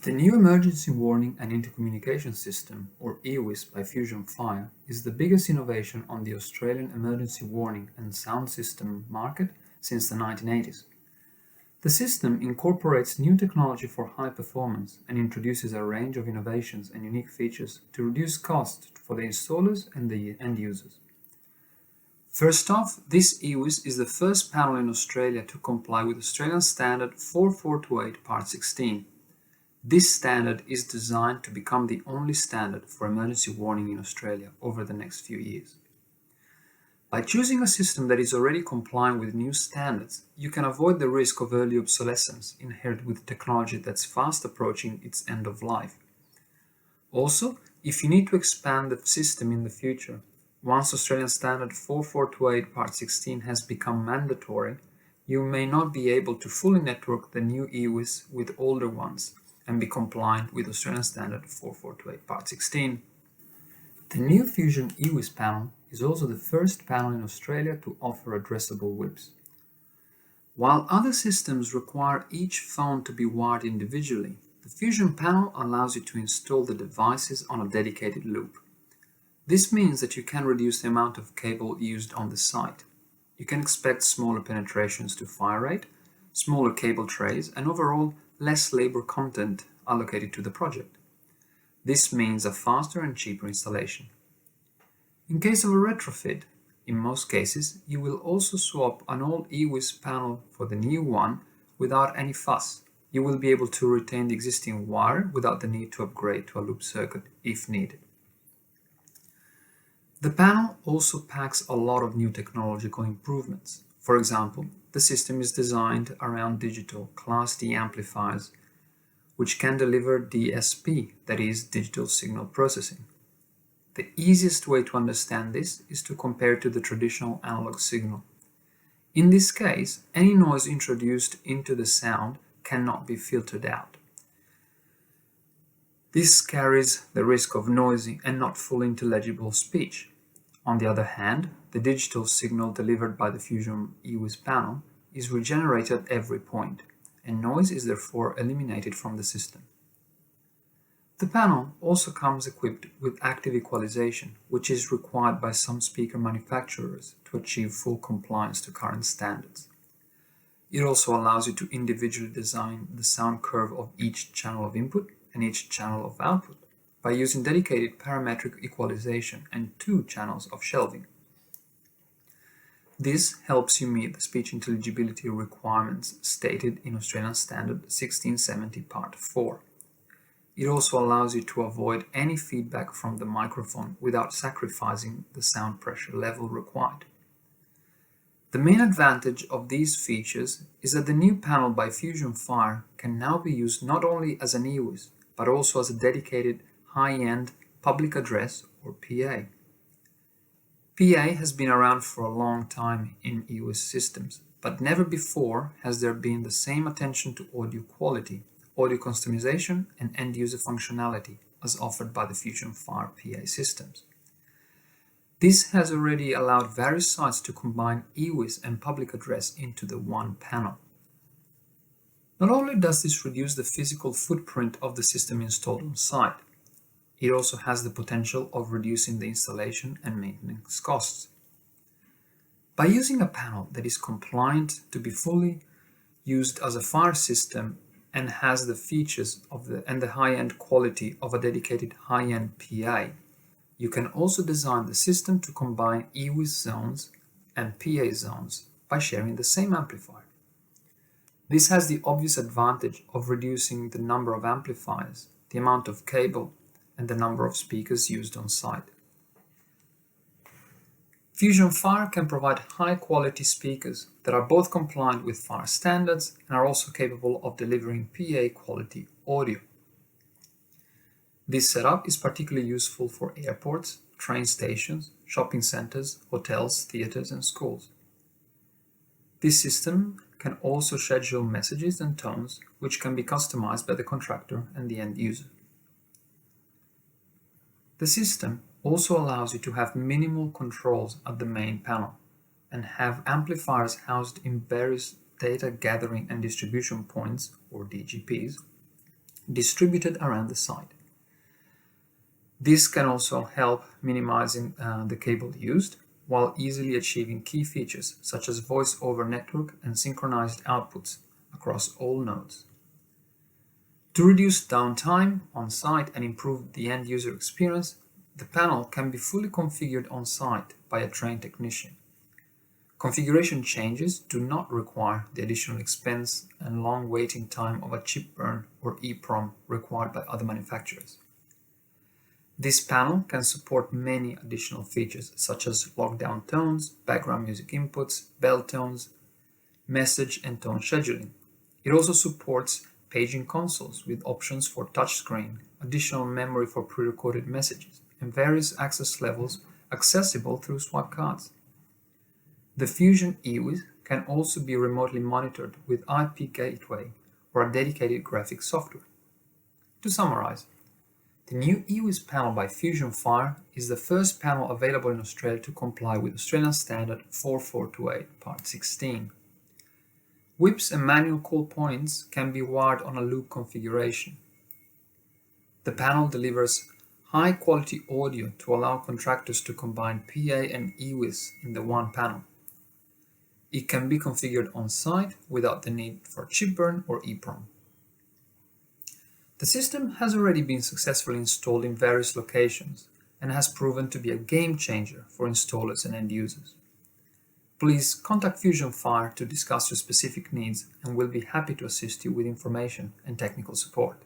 The new Emergency Warning and Intercommunication System, or EWIS by Fusion Fire, is the biggest innovation on the Australian emergency warning and sound system market since the 1980s. The system incorporates new technology for high performance and introduces a range of innovations and unique features to reduce costs for the installers and the end users. First off, this EWIS is the first panel in Australia to comply with Australian Standard 4428 Part 16. This standard is designed to become the only standard for emergency warning in Australia over the next few years. By choosing a system that is already complying with new standards, you can avoid the risk of early obsolescence inherent with technology that's fast approaching its end of life. Also, if you need to expand the system in the future, once Australian Standard 4428 Part 16 has become mandatory, you may not be able to fully network the new EWIS with older ones and be compliant with Australian Standard 4428 Part 16. The new Fusion EWIS panel is also the first panel in Australia to offer addressable whips. While other systems require each phone to be wired individually, the Fusion panel allows you to install the devices on a dedicated loop. This means that you can reduce the amount of cable used on the site. You can expect smaller penetrations to fire rate, smaller cable trays, and overall less labor content allocated to the project. This means a faster and cheaper installation. In case of a retrofit, in most cases, you will also swap an old EWIS panel for the new one without any fuss. You will be able to retain the existing wire without the need to upgrade to a loop circuit if needed. The panel also packs a lot of new technological improvements. For example, the system is designed around digital Class D amplifiers, which can deliver DSP, that is, digital signal processing. The easiest way to understand this is to compare to the traditional analog signal. In this case, any noise introduced into the sound cannot be filtered out. This carries the risk of noisy and not fully intelligible speech. On the other hand, the digital signal delivered by the Fusion EWIS panel is regenerated at every point, and noise is therefore eliminated from the system. The panel also comes equipped with active equalization, which is required by some speaker manufacturers to achieve full compliance to current standards. It also allows you to individually design the sound curve of each channel of input and each channel of output by using dedicated parametric equalization and 2 channels of shelving. This helps you meet the speech intelligibility requirements stated in Australian Standard 1670 Part 4. It also allows you to avoid any feedback from the microphone without sacrificing the sound pressure level required. The main advantage of these features is that the new panel by Fusion Fire can now be used not only as an EWIS, but also as a dedicated high-end public address or PA. PA has been around for a long time in EWIS systems, but never before has there been the same attention to audio quality, audio customization, and end-user functionality as offered by the Fusion Fire PA systems. This has already allowed various sites to combine EWIS and public address into the one panel. Not only does this reduce the physical footprint of the system installed on site, it also has the potential of reducing the installation and maintenance costs. By using a panel that is compliant to be fully used as a fire system and has the features and the high-end quality of a dedicated high-end PA, you can also design the system to combine EWIS zones and PA zones by sharing the same amplifier. This has the obvious advantage of reducing the number of amplifiers, the amount of cable, and the number of speakers used on site. Fusion Fire can provide high-quality speakers that are both compliant with fire standards and are also capable of delivering PA-quality audio. This setup is particularly useful for airports, train stations, shopping centers, hotels, theaters, and schools. This system can also schedule messages and tones, which can be customized by the contractor and the end user. The system also allows you to have minimal controls at the main panel and have amplifiers housed in various data gathering and distribution points, or DGPs, distributed around the site. This can also help minimizing the cable used, while easily achieving key features such as voice over network and synchronized outputs across all nodes. To reduce downtime on site and improve the end user experience, the panel can be fully configured on site by a trained technician. Configuration changes do not require the additional expense and long waiting time of a chip burn or EPROM required by other manufacturers. This panel can support many additional features such as lockdown tones, background music inputs, bell tones, message and tone scheduling. It also supports paging consoles with options for touchscreen, additional memory for pre-recorded messages, and various access levels accessible through swipe cards. The Fusion EWIS can also be remotely monitored with IP gateway or a dedicated graphics software. To summarize, the new EWIS panel by Fusion Fire is the first panel available in Australia to comply with Australian Standard 4428 Part 16. Whips and manual call points can be wired on a loop configuration. The panel delivers high-quality audio to allow contractors to combine PA and EWIS in the one panel. It can be configured on site without the need for chip burn or EPROM. The system has already been successfully installed in various locations and has proven to be a game changer for installers and end users. Please contact Fusion Fire to discuss your specific needs, and we'll be happy to assist you with information and technical support.